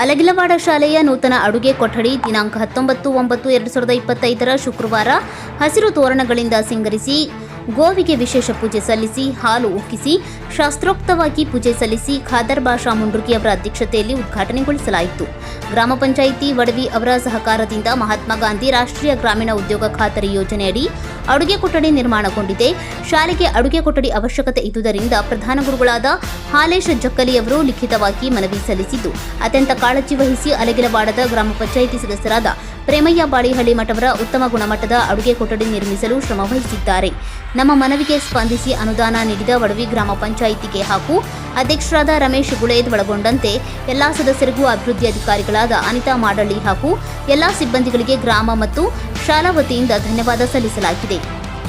ಅಲಗಿಲವಾಡ ಶಾಲೆಯ ನೂತನ ಅಡುಗೆ ಕೊಠಡಿ ದಿನಾಂಕ 19/9/2025 ಶುಕ್ರವಾರ ಹಸಿರು ತೋರಣಗಳಿಂದ ಸಿಂಗರಿಸಿ ಗೋವಿಗೆ ವಿಶೇಷ ಪೂಜೆ ಸಲ್ಲಿಸಿ ಹಾಲು ಉಕ್ಕಿಸಿ ಶಾಸ್ತ್ರೋಕ್ತವಾಗಿ ಪೂಜೆ ಸಲ್ಲಿಸಿ ಖಾದರ್ ಬಾಷಾ ಮುಂಡ್ರುಗಿ ಅವರ ಅಧ್ಯಕ್ಷತೆಯಲ್ಲಿ ಉದ್ಘಾಟನೆಗೊಳಿಸಲಾಯಿತು. ಗ್ರಾಮ ಪಂಚಾಯಿತಿ ವಡವಿ ಅವರ ಸಹಕಾರದಿಂದ ಮಹಾತ್ಮ ಗಾಂಧಿ ರಾಷ್ಟ್ರೀಯ ಗ್ರಾಮೀಣ ಉದ್ಯೋಗ ಖಾತರಿ ಯೋಜನೆಯಡಿ ಅಡುಗೆ ಕೊಠಡಿ ನಿರ್ಮಾಣಗೊಂಡಿದೆ. ಶಾಲೆಗೆ ಅಡುಗೆ ಕೊಠಡಿ ಅವಶ್ಯಕತೆ ಇದ್ದುದರಿಂದ ಪ್ರಧಾನ ಗುರುಗಳಾದ ಹಾಲೇಶ ಜಕ್ಕಲಿ ಅವರು ಲಿಖಿತವಾಗಿ ಮನವಿ ಸಲ್ಲಿಸಿದ್ದು, ಅತ್ಯಂತ ಕಾಳಜಿ ವಹಿಸಿ ಅಲಗಿಲವಾಡದ ಗ್ರಾಮ ಪಂಚಾಯಿತಿ ಸದಸ್ಯರಾದ ಪ್ರೇಮಯ್ಯ ಬಾಳಿಹಳ್ಳಿ ಮಠವರ ಉತ್ತಮ ಗುಣಮಟ್ಟದ ಅಡುಗೆ ಕೊಠಡಿ ನಿರ್ಮಿಸಲು ಶ್ರಮ ವಹಿಸಿದ್ದಾರೆ. ನಮ್ಮ ಮನವಿಗೆ ಸ್ಪಂದಿಸಿ ಅನುದಾನ ನೀಡಿದ ವಡವಿ ಗ್ರಾಮ ಪಂಚಾಯಿತಿಗೆ ಹಾಗೂ ಅಧ್ಯಕ್ಷರಾದ ರಮೇಶ್ ಗುಳೇದ್ ಒಳಗೊಂಡಂತೆ ಎಲ್ಲಾ ಸದಸ್ಯರಿಗೂ ಅಭಿವೃದ್ಧಿ ಅಧಿಕಾರಿಗಳಾದ ಅನಿತಾ ಮಾಡಳ್ಳಿ ಹಾಗೂ ಎಲ್ಲಾ ಸಿಬ್ಬಂದಿಗಳಿಗೆ ಗ್ರಾಮ ಮತ್ತು ಶಾಲಾ ವತಿಯಿಂದ ಧನ್ಯವಾದ ಸಲ್ಲಿಸಲಾಗಿದೆ.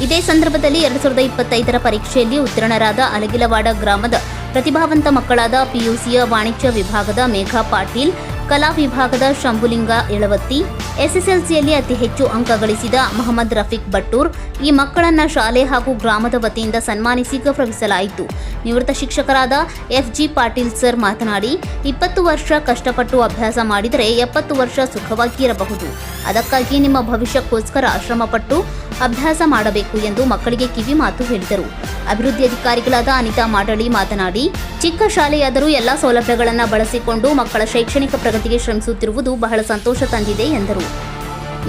ಇದೇ ಸಂದರ್ಭದಲ್ಲಿ 2025 ಪರೀಕ್ಷೆಯಲ್ಲಿ ಉತ್ತೀರ್ಣರಾದ ಅಲಗಿಲವಾಡ ಗ್ರಾಮದ ಪ್ರತಿಭಾವಂತ ಮಕ್ಕಳಾದ ಪಿಯುಸಿಯ ವಾಣಿಜ್ಯ ವಿಭಾಗದ ಮೇಘಾ ಪಾಟೀಲ್, ಕಲಾ ವಿಭಾಗದ ಶಂಭುಲಿಂಗ ಯಳವತ್ತಿ, ಎಸ್ಎಸ್ಎಲ್ಸಿಯಲ್ಲಿ ಅತಿ ಹೆಚ್ಚು ಅಂಕ ಗಳಿಸಿದ ಮಹಮ್ಮದ್ ರಫೀಕ್ ಬಟ್ಟೂರ್ ಈ ಮಕ್ಕಳನ್ನ ಶಾಲೆ ಹಾಗೂ ಗ್ರಾಮದ ವತಿಯಿಂದ ಸನ್ಮಾನಿಸಿ ಗೌರವಿಸಲಾಯಿತು. ನಿವೃತ್ತ ಶಿಕ್ಷಕರಾದ ಎಫ್ಜಿ ಪಾಟೀಲ್ ಸರ್ ಮಾತನಾಡಿ, 20 ವರ್ಷ ಕಷ್ಟಪಟ್ಟು ಅಭ್ಯಾಸ ಮಾಡಿದರೆ 70 ವರ್ಷ ಸುಖವಾಗಿ ಇರಬಹುದು. ಅದಕ್ಕಾಗಿ ನಿಮ್ಮ ಭವಿಷ್ಯಕ್ಕೋಸ್ಕರ ಶ್ರಮಪಟ್ಟು ಅಭ್ಯಾಸ ಮಾಡಬೇಕು ಎಂದು ಮಕ್ಕಳಿಗೆ ಕಿವಿ ಮಾತು ಹೇಳಿದರು. ಅಭಿವೃದ್ಧಿ ಅಧಿಕಾರಿಗಳಾದ ಅನಿತಾ ಮಾಡಳ್ಳಿ ಮಾತನಾಡಿ, ಚಿಕ್ಕ ಶಾಲೆಯಾದರೂ ಎಲ್ಲ ಸೌಲಭ್ಯಗಳನ್ನು ಬಳಸಿಕೊಂಡು ಮಕ್ಕಳ ಶೈಕ್ಷಣಿಕ ಪ್ರಗತಿಗೆ ಶ್ರಮಿಸುತ್ತಿರುವುದು ಬಹಳ ಸಂತೋಷ ತಂದಿದೆ ಎಂದರು.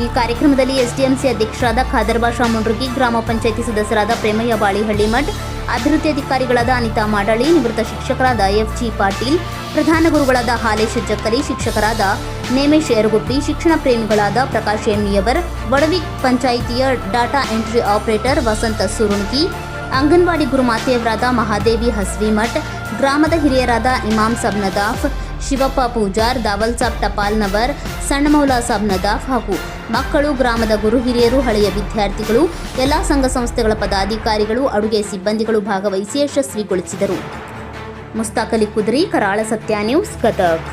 ಈ ಕಾರ್ಯಕ್ರಮದಲ್ಲಿ ಎಸ್ಡಿಎಂಸಿ ಅಧ್ಯಕ್ಷರಾದ ಖಾದರ್ ಬಾಷಾ ಮುಂಡ್ರುಗಿ, ಗ್ರಾಮ ಪಂಚಾಯಿತಿ ಸದಸ್ಯರಾದ ಪ್ರೇಮಯ್ಯ ಬಾಳಿಹಳ್ಳಿ ಮಠ್, ಅಭಿವೃದ್ಧಿ ಅಧಿಕಾರಿಗಳಾದ ಅನಿತಾ ಮಾಡಳ್ಳಿ, ನಿವೃತ್ತ ಶಿಕ್ಷಕರಾದ ಎಫ್ಜಿ ಪಾಟೀಲ್, ಪ್ರಧಾನ ಗುರುಗಳಾದ ಹಾಲೇಶ ಜಕ್ಕಲಿ, ಶಿಕ್ಷಕರಾದ ನೇಮೇಶ್ ಯರಗುಪ್ಪಿ, ಶಿಕ್ಷಣ ಪ್ರೇಮಿಗಳಾದ ಪ್ರಕಾಶ್ ಎಮ್ಮಿಯವರ್, ವಡವಿ ಪಂಚಾಯಿತಿಯ ಡಾಟಾ ಎಂಟ್ರಿ ಆಪರೇಟರ್ ವಸಂತ ಸುರುಣ್ಗಿ, ಅಂಗನವಾಡಿ ಗುರುಮಾತೆಯವರಾದ ಮಹಾದೇವಿ ಹಸ್ವಿಮಠ್, ಗ್ರಾಮದ ಹಿರಿಯರಾದ ಇಮಾಮ್ ಸಾಬ್ ನದಾಫ್, ಶಿವಪ್ಪ ಪೂಜಾರ್, ದಾವಲ್ ಸಾಬ್ ಟಪಾಲ್ನವರ್, ಸಣ್ಣಮೌಲಾ ಸಾಬ್ ನದಾಫ್ ಹಾಗೂ ಮಕ್ಕಳು, ಗ್ರಾಮದ ಗುರು ಹಿರಿಯರು, ಹಳೆಯ ವಿದ್ಯಾರ್ಥಿಗಳು, ಎಲ್ಲ ಸಂಘ ಸಂಸ್ಥೆಗಳ ಪದಾಧಿಕಾರಿಗಳು, ಅಡುಗೆ ಸಿಬ್ಬಂದಿಗಳು ಭಾಗವಹಿಸಿ ಯಶಸ್ವಿಗೊಳಿಸಿದರು. ಮುಸ್ತಾಕ್ ಅಲಿ ಕುದ್ರಿ, ಕರಾಳ ಸತ್ಯ ನ್ಯೂಸ್, ಗದಗ್.